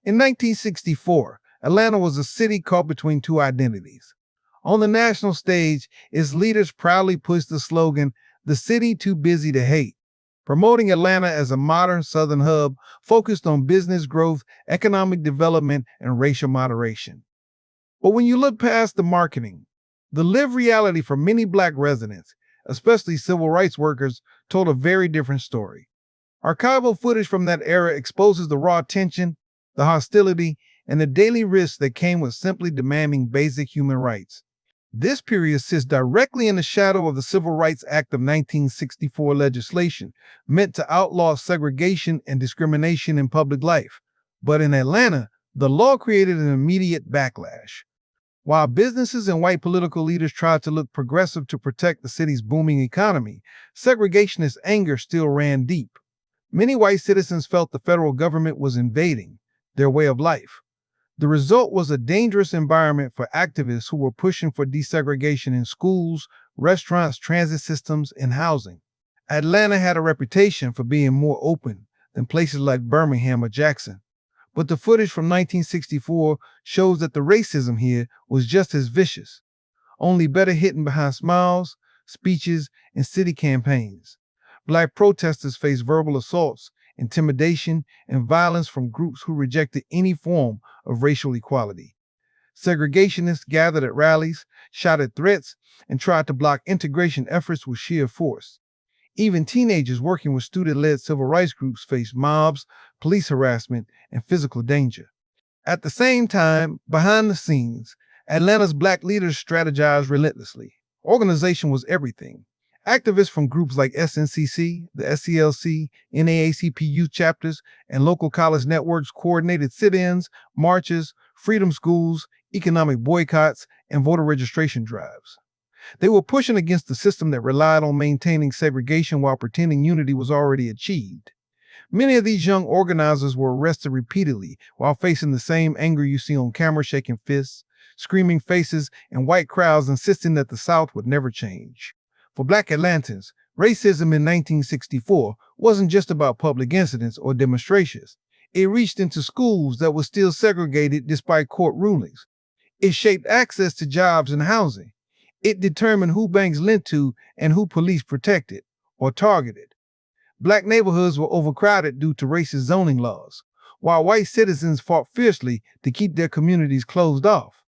In 1964, Atlanta was a city caught between two identities. On the national stage, its leaders proudly pushed the slogan, "The city too busy to hate," promoting Atlanta as a modern southern hub focused on business growth, economic development, and racial moderation. But when you look past the marketing, the lived reality for many Black residents, especially civil rights workers, told a very different story. Archival footage from that era exposes the raw tension, the hostility, and the daily risks that came with simply demanding basic human rights. This period sits directly in the shadow of the Civil Rights Act of 1964 legislation, meant to outlaw segregation and discrimination in public life. But in Atlanta, the law created an immediate backlash. While businesses and white political leaders tried to look progressive to protect the city's booming economy, segregationist anger still ran deep. Many white citizens felt the federal government was invading their way of life. The result was a dangerous environment for activists who were pushing for desegregation in schools, restaurants, transit systems, and housing. Atlanta had a reputation for being more open than places like Birmingham or Jackson. But the footage from 1964 shows that the racism here was just as vicious, only better hidden behind smiles, speeches, and city campaigns. Black protesters faced verbal assaults, intimidation, and violence from groups who rejected any form of racial equality. Segregationists gathered at rallies, shouted threats, and tried to block integration efforts with sheer force. Even teenagers working with student-led civil rights groups faced mobs, police harassment, and physical danger. At the same time, behind the scenes, Atlanta's Black leaders strategized relentlessly. Organization was everything. Activists from groups like SNCC, the SCLC, NAACP youth chapters, and local college networks coordinated sit-ins, marches, freedom schools, economic boycotts, and voter registration drives. They were pushing against the system that relied on maintaining segregation while pretending unity was already achieved. Many of these young organizers were arrested repeatedly while facing the same anger you see on camera, shaking fists, screaming faces, and white crowds insisting that the South would never change. For Black Atlantans, racism in 1964 wasn't just about public incidents or demonstrations. It reached into schools that were still segregated despite court rulings. It shaped access to jobs and housing. It determined who banks lent to and who police protected or targeted. Black neighborhoods were overcrowded due to racist zoning laws, while white citizens fought fiercely to keep their communities closed off.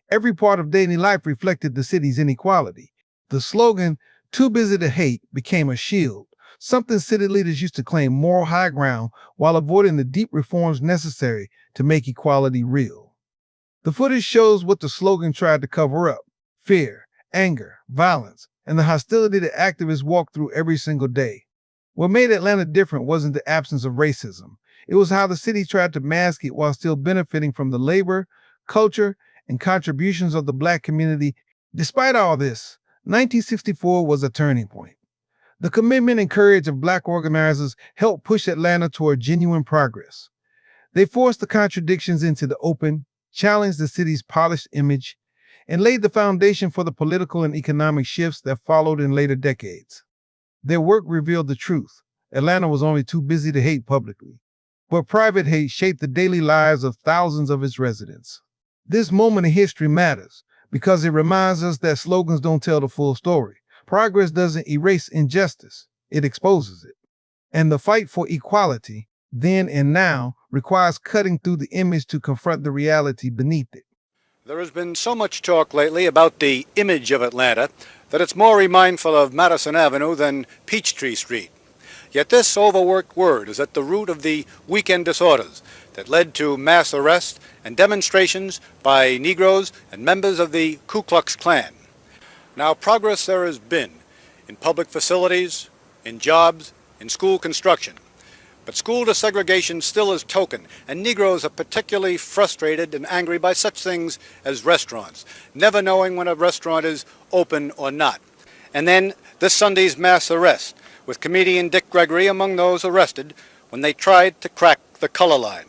Every part of daily life reflected the city's inequality. The slogan, "Too busy to hate," became a shield, something city leaders used to claim moral high ground while avoiding the deep reforms necessary to make equality real. The footage shows what the slogan tried to cover up: fear, anger, violence, and the hostility that activists walk through every single day. What made Atlanta different wasn't the absence of racism. It was how the city tried to mask it while still benefiting from the labor, culture, and contributions of the Black community. Despite all this, 1964 was a turning point. The commitment and courage of Black organizers helped push Atlanta toward genuine progress. They forced the contradictions into the open, challenged the city's polished image, and laid the foundation for the political and economic shifts that followed in later decades. Their work revealed the truth. Atlanta was only too busy to hate publicly, but private hate shaped the daily lives of thousands of its residents. This moment in history matters because it reminds us that slogans don't tell the full story. Progress doesn't erase injustice, it exposes it. And the fight for equality, then and now, requires cutting through the image to confront the reality beneath it. There has been so much talk lately about the image of Atlanta that it's more remindful of Madison Avenue than Peachtree Street. Yet this overworked word is at the root of the weekend disorders that led to mass arrests and demonstrations by Negroes and members of the Ku Klux Klan. Now, progress there has been in public facilities, in jobs, in school construction. But school desegregation still is token, and Negroes are particularly frustrated and angry by such things as restaurants, never knowing when a restaurant is open or not. And then this Sunday's mass arrest, with comedian Dick Gregory among those arrested when they tried to crack the color line.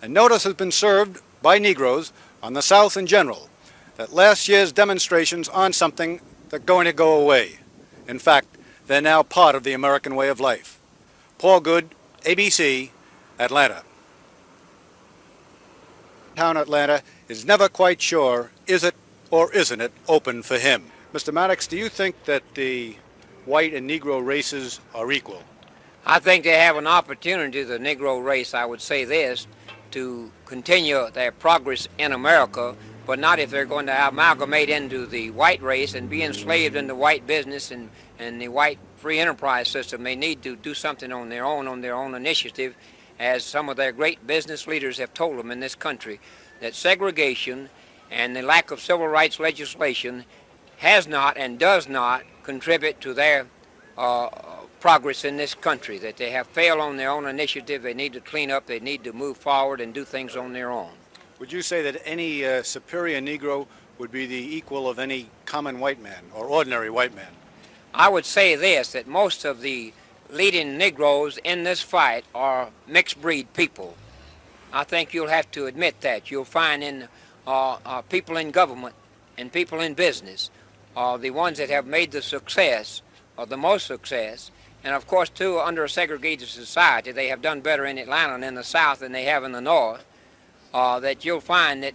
And notice has been served by Negroes on the South in general that last year's demonstrations aren't something that are going to go away. In fact, they're now part of the American way of life. Paul Good, ABC, Atlanta. Downtown Atlanta is never quite sure, is it or isn't it open for him? Mr. Maddox, do you think that the white and Negro races are equal? I think they have an opportunity, the Negro race, I would say this, to continue their progress in America, but not if they're going to amalgamate into the white race and be enslaved in the white business and the white free enterprise system. They need to do something on their own initiative, as some of their great business leaders have told them in this country, that segregation and the lack of civil rights legislation has not and does not contribute to their uh, progress in this country, that they have failed on their own initiative. They need to clean up, they need to move forward and do things on their own. Would you say that any superior Negro would be the equal of any common white man or ordinary white man? I would say this, that most of the leading Negroes in this fight are mixed breed people. I think you'll have to admit that. You'll find in people in government and people in business the ones that have made the success, or the most success. And of course, too, under a segregated society, they have done better in Atlanta and in the South than they have in the North. That you'll find that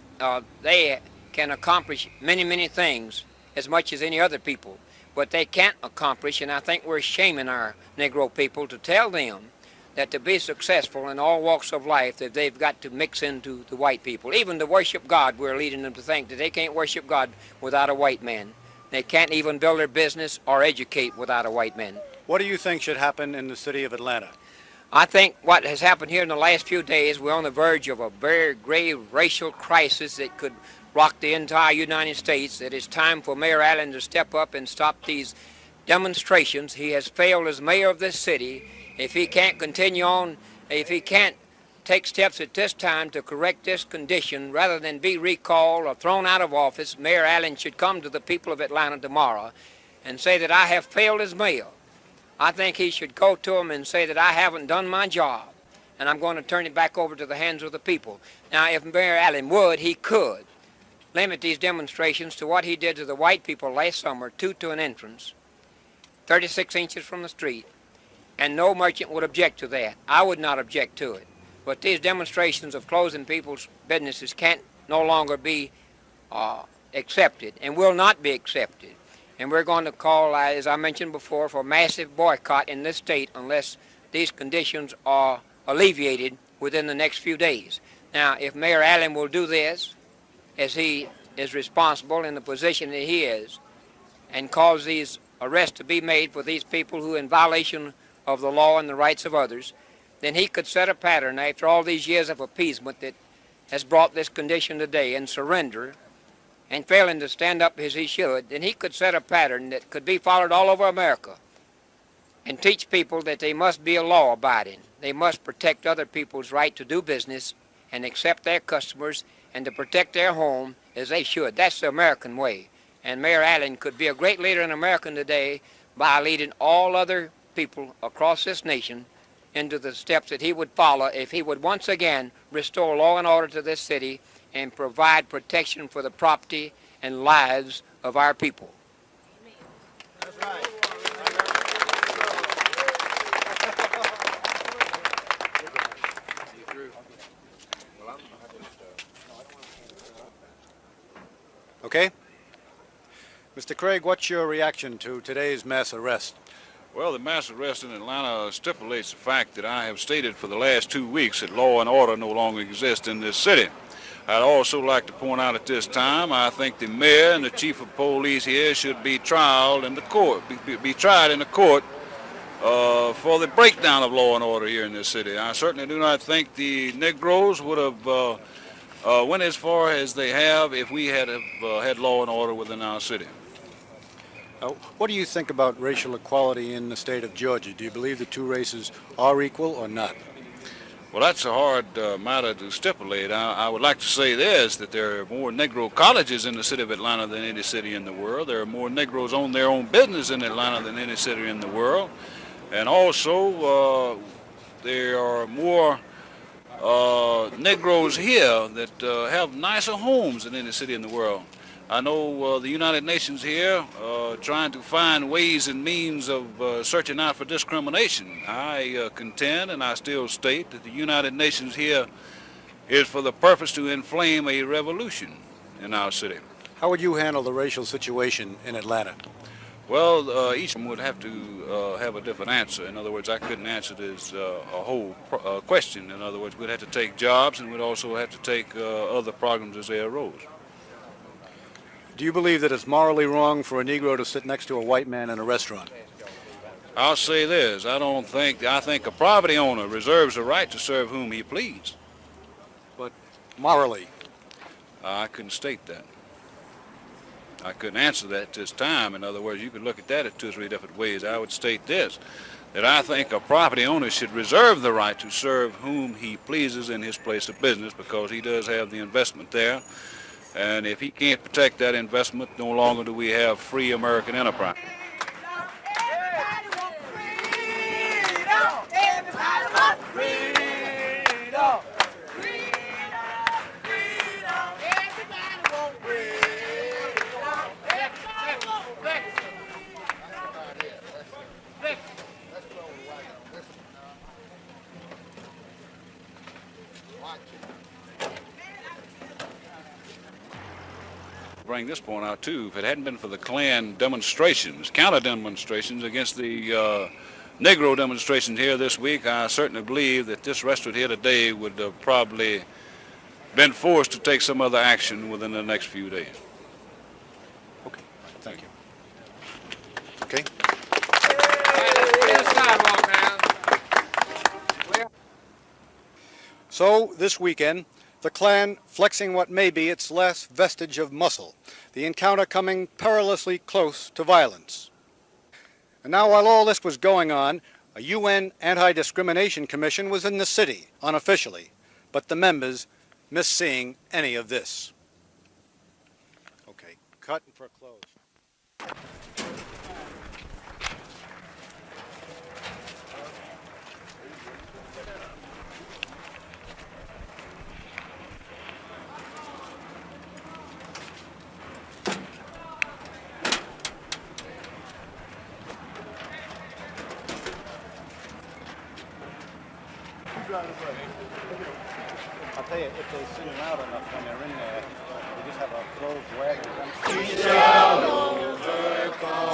they can accomplish many, many things as much as any other people. But they can't accomplish, and I think we're shaming our Negro people to tell them that to be successful in all walks of life, that they've got to mix into the white people. Even to worship God, we're leading them to think that they can't worship God without a white man. They can't even build their business or educate without a white man. What do you think should happen in the city of Atlanta? I think what has happened here in the last few days, we're on the verge of a very grave racial crisis that could rock the entire United States. That it's time for Mayor Allen to step up and stop these demonstrations. He has failed as mayor of this city. If he can't continue on, if he can't take steps at this time to correct this condition, rather than be recalled or thrown out of office, Mayor Allen should come to the people of Atlanta tomorrow and say that I have failed as mayor. I think he should go to them and say that I haven't done my job, and I'm going to turn it back over to the hands of the people. Now, if Mayor Allen would, he could limit these demonstrations to what he did to the white people last summer, 2 to an entrance, 36 inches from the street, and no merchant would object to that. I would not object to it. But these demonstrations of closing people's businesses can't no longer be accepted and will not be accepted. And we're going to call, as I mentioned before, for massive boycott in this state unless these conditions are alleviated within the next few days. Now, if Mayor Allen will do this, as he is responsible in the position that he is, and cause these arrests to be made for these people who are in violation of the law and the rights of others, then he could set a pattern after all these years of appeasement that has brought this condition today and surrender and failing to stand up as he should, then he could set a pattern that could be followed all over America and teach people that they must be a law-abiding. They must protect other people's right to do business and accept their customers and to protect their home as they should. That's the American way. And Mayor Allen could be a great leader in America today by leading all other people across this nation into the steps that he would follow if he would once again restore law and order to this city and provide protection for the property and lives of our people. That's right. Okay. Mr. Craig, what's your reaction to today's mass arrest? Well, the mass arrest in Atlanta stipulates the fact that I have stated for the last 2 weeks that law and order no longer exist in this city. I'd also like to point out at this time, I think the mayor and the chief of police here should be tried in the court, for the breakdown of law and order here in this city. I certainly do not think the Negroes would have went as far as they have if we had had law and order within our city. What do you think about racial equality in the state of Georgia? Do you believe the two races are equal or not? Well, that's a hard matter to stipulate. I would like to say this, that there are more Negro colleges in the city of Atlanta than any city in the world. There are more Negroes own their own business in Atlanta than any city in the world. And also, there are more Negroes here that have nicer homes than any city in the world. I know the United Nations here trying to find ways and means of searching out for discrimination. I contend, and I still state, that the United Nations here is for the purpose to inflame a revolution in our city. How would you handle the racial situation in Atlanta? Well, each of them would have to have a different answer. In other words, I couldn't answer this a whole question. In other words, we'd have to take jobs, and we'd also have to take other programs as they arose. Do you believe that it's morally wrong for a Negro to sit next to a white man in a restaurant? I'll say this, I think a property owner reserves the right to serve whom he please. But morally? I couldn't state that. I couldn't answer that at this time. In other words, you could look at that in 2 or 3 different ways. I would state this, that I think a property owner should reserve the right to serve whom he pleases in his place of business, because he does have the investment there. And if he can't protect that investment, no longer do we have free American enterprise. Bring this point out too. If it hadn't been for the Klan demonstrations, counter demonstrations against the Negro demonstrations here this week, I certainly believe that this restaurant here today would have probably been forced to take some other action within the next few days. Okay, thank you. Okay. So this weekend, the Klan flexing what may be its last vestige of muscle, the encounter coming perilously close to violence. And now, while all this was going on, a UN anti-discrimination commission was in the city, unofficially, but the members missed seeing any of this. Okay, cut for a close. I'll tell you, if they sing loud enough when they're in there, they just have a closed wagon. We shall overcome.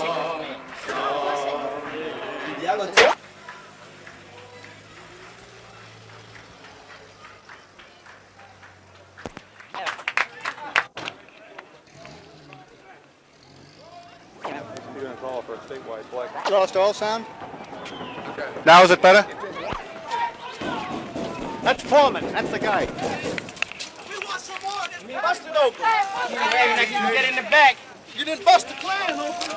You're going to call for a statewide flag. Lost all sound? Okay. Now is it better? That's Foreman. That's the guy. We want some more. You bust it open. You can get in the back. You didn't bust the Klan open.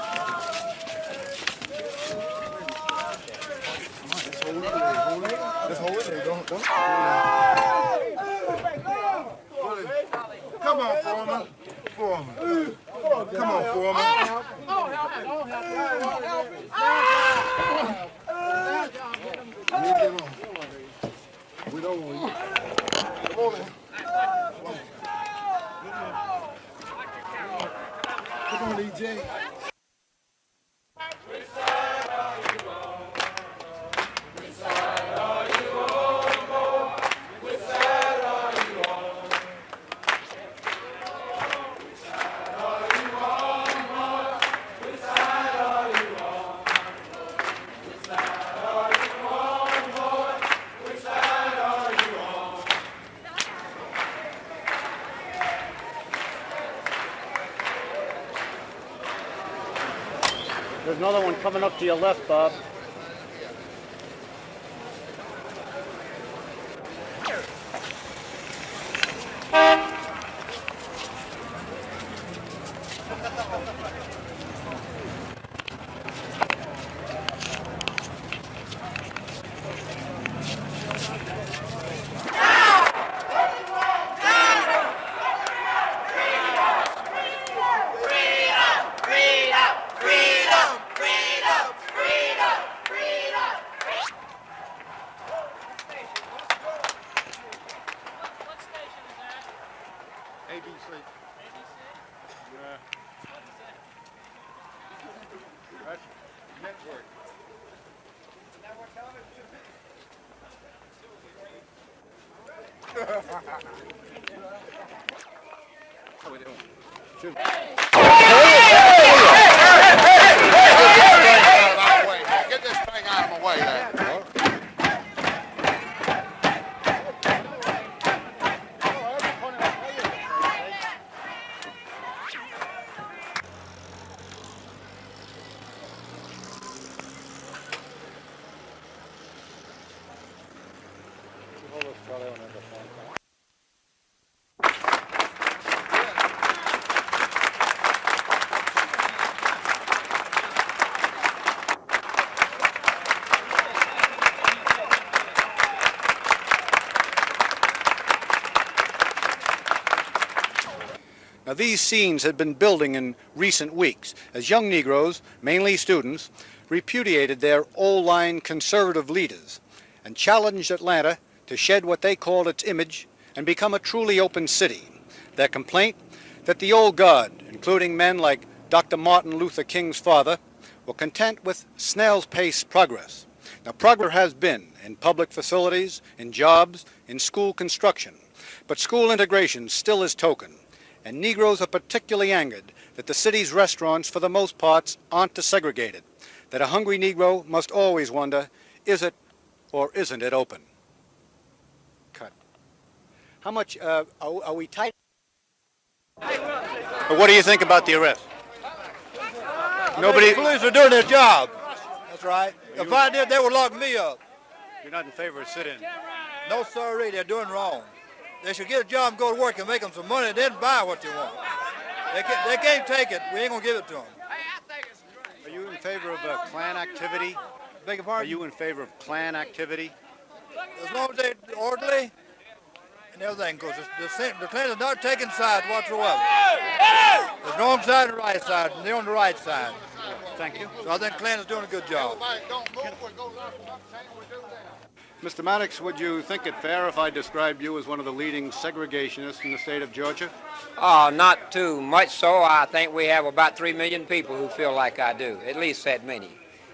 Just hold it there. Don't. Come on, Foreman. Come on, Foreman. We don't want you. Come on, man. Come on, EJ. There's another one coming up to your left, Bob. Freedom! How we doing? Get this thing out of my way there. Now, these scenes had been building in recent weeks as young Negroes, mainly students, repudiated their old-line conservative leaders and challenged Atlanta to shed what they called its image and become a truly open city. Their complaint that the old guard, including men like Dr. Martin Luther King's father, were content with snail's pace progress. Now, progress has been in public facilities, in jobs, in school construction, but school integration still is token. And Negroes are particularly angered that the city's restaurants, for the most parts, aren't desegregated, that a hungry Negro must always wonder, is it or isn't it open? Cut. How much, are we tight? But what do you think about the arrest? The police are doing their job. That's right. If I did, they would lock me up. You're not in favor of sit-in? No, sorry, they're doing wrong. They should get a job and go to work and make them some money, then buy what they want. They can't take it. We ain't going to give it to them. Are you in favor of Klan activity? Beg your Are pardon? you in favor of Klan activity? As long as they're orderly and everything, because the Klan is not taking sides whatsoever. There's no wrong side and right side, and they're on the right side. Thank you. So I think Klan is doing a good job. Mr. Maddox, would you think it fair if I described you as one of the leading segregationists in the state of Georgia? Not too much so. I think we have about 3 million people who feel like I do, at least that many.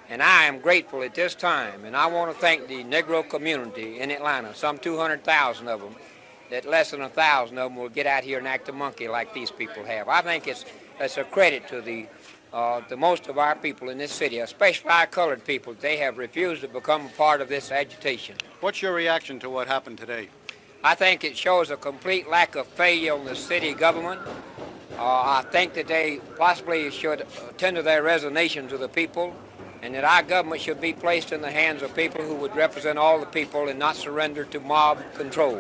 And I am grateful at this time, and I want to thank the Negro community in Atlanta, some 200,000 of them, that less than 1,000 of them will get out here and act a monkey like these people have. I think it's a credit to the most of our people in this city, especially our colored people. They have refused to become a part of this agitation. What's your reaction to what happened today? I think it shows a complete lack of failure on the city government. I think that they possibly should tender their resignation to the people, and that our government should be placed in the hands of people who would represent all the people and not surrender to mob control.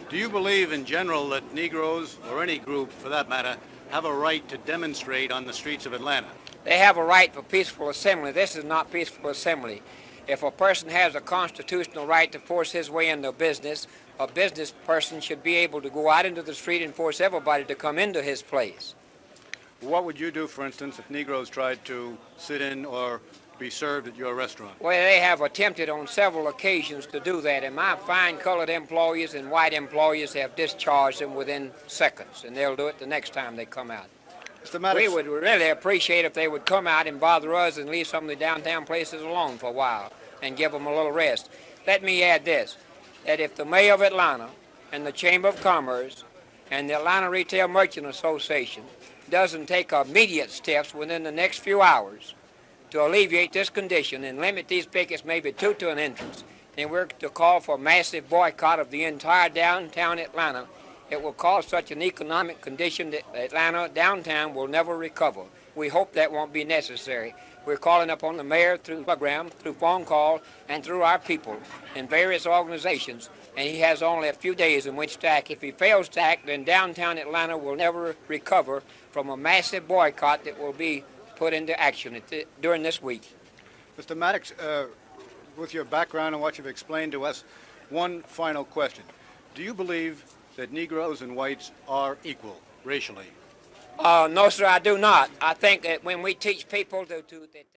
Do you believe in general that Negroes, or any group for that matter, have a right to demonstrate on the streets of Atlanta? They have a right for peaceful assembly. This is not peaceful assembly. If a person has a constitutional right to force his way into business, a business person should be able to go out into the street and force everybody to come into his place. What would you do, for instance, if Negroes tried to sit in or be served at your restaurant? Well, they have attempted on several occasions to do that, and my fine colored employees and white employees have discharged them within seconds, and they'll do it the next time they come out. Mr. Maddox, We would really appreciate if they would come out and bother us and leave some of the downtown places alone for a while and give them a little rest. Let me add this, that if the mayor of Atlanta and the Chamber of Commerce and the Atlanta Retail Merchant Association doesn't take immediate steps within the next few hours to alleviate this condition and limit these pickets maybe two to an entrance, then we're to call for a massive boycott of the entire downtown Atlanta. It will cause such an economic condition that Atlanta downtown will never recover. We hope that won't be necessary. We're calling upon the mayor through program, through phone call, and through our people in various organizations, and he has only a few days in which to act. If he fails to act, then downtown Atlanta will never recover from a massive boycott that will be put into action during this week. Mr. Maddox, with your background and what you've explained to us, one final question. Do you believe that Negroes and whites are equal racially? No, sir, I do not. I think that when we teach people that